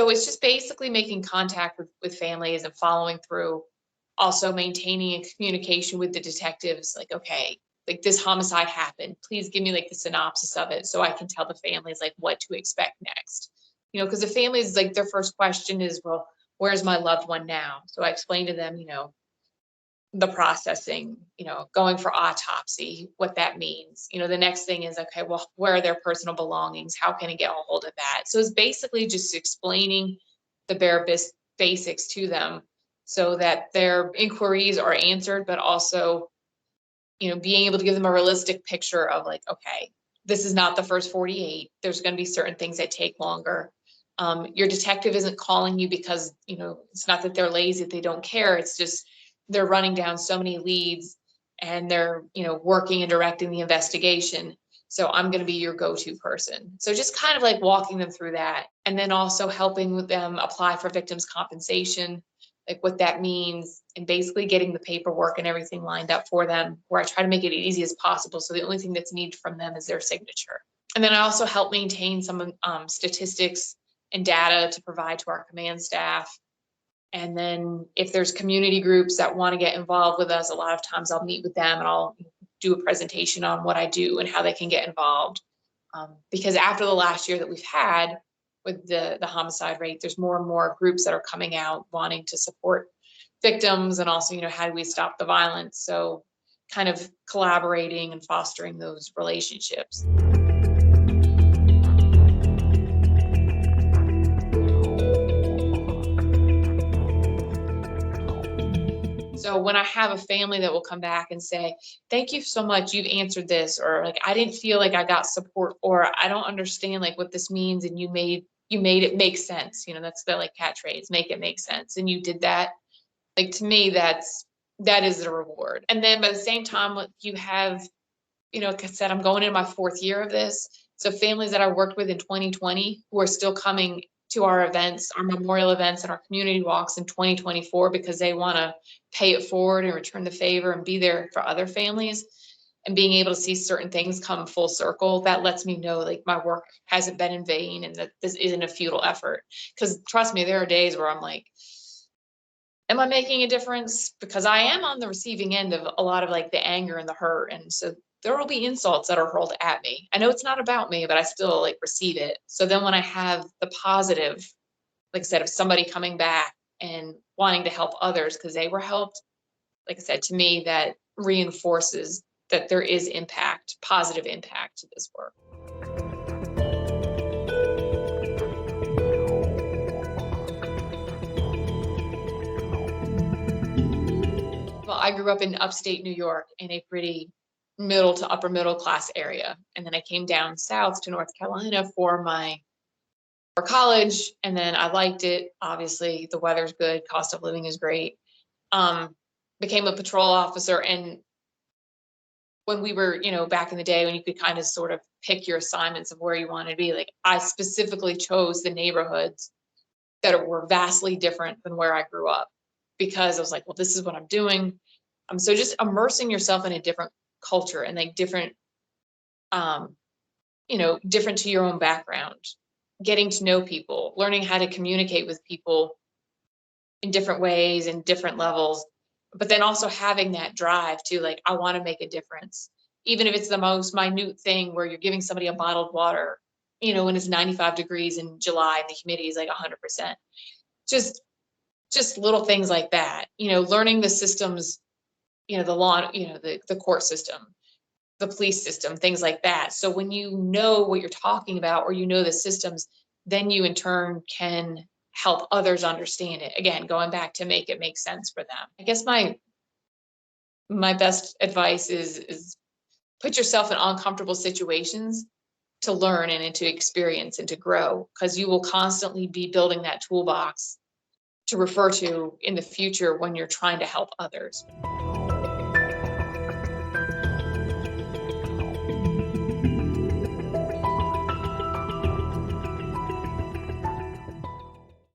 So it's just basically making contact with families and following through, also maintaining a communication with the detectives, like, okay, like this homicide happened. Please give me like the synopsis of it so I can tell the families like what to expect next. Because the families, like, their first question is, well, where's my loved one now? So I explained to them, the processing, going for autopsy, what that means. The next thing is, okay, well, where are their personal belongings? How can I get a hold of that? So it's basically just explaining the bare basics to them so that their inquiries are answered, but also, being able to give them a realistic picture of like, okay, this is not the first 48. There's going to be certain things that take longer. Your detective isn't calling you because, it's not that they're lazy, they don't care. It's just they're running down so many leads and they're, working and directing the investigation. So I'm going to be your go-to person. So just kind of like walking them through that, and then also helping with them apply for victims' compensation, like what that means, and basically getting the paperwork and everything lined up for them, where I try to make it as easy as possible. So the only thing that's needed from them is their signature. And then I also help maintain some statistics and data to provide to our command staff. And then if there's community groups that want to get involved with us, a lot of times I'll meet with them and I'll do a presentation on what I do and how they can get involved. Because after the last year that we've had with the homicide rate, there's more and more groups that are coming out wanting to support victims, and also, how do we stop the violence? So kind of collaborating and fostering those relationships. So when I have a family that will come back and say, thank you so much, you've answered this, or like, I didn't feel like I got support, or I don't understand like what this means, and you made it make sense. That's the like catchphrase, make it make sense. And you did that. Like, to me, that is the reward. And then by the same time, you have, like I said, I'm going into my 4th year of this. So families that I worked with in 2020 who are still coming to our events, our memorial events and our community walks in 2024, because they want to pay it forward and return the favor and be there for other families, and being able to see certain things come full circle, that lets me know like my work hasn't been in vain and that this isn't a futile effort. Because trust me, there are days where I'm like, am I making a difference? Because I am on the receiving end of a lot of like the anger and the hurt. And so there will be insults that are hurled at me. I know it's not about me, but I still like receive it. So then when I have the positive, like I said, of somebody coming back and wanting to help others because they were helped, like I said, to me, that reinforces that there is impact, positive impact to this work. Well, I grew up in upstate New York in a pretty middle to upper middle class area. And then I came down south to North Carolina for college. And then I liked it. Obviously, the weather's good. Cost of living is great. Became a patrol officer. And when we were, back in the day when you could kind of sort of pick your assignments of where you wanted to be, like I specifically chose the neighborhoods that were vastly different than where I grew up, because I was like, well, this is what I'm doing. So just immersing yourself in a different culture and like different, different to your own background, getting to know people, learning how to communicate with people in different ways and different levels, but then also having that drive to like, I want to make a difference, even if it's the most minute thing where you're giving somebody a bottled water, when it's 95 degrees in July and the humidity is like 100%. Just little things like that, learning the systems, the law, the court system, the police system, things like that. So when you know what you're talking about, or the systems, then you in turn can help others understand it. Again, going back to make it make sense for them. I guess my best advice is put yourself in uncomfortable situations to learn and to experience and to grow, because you will constantly be building that toolbox to refer to in the future when you're trying to help others.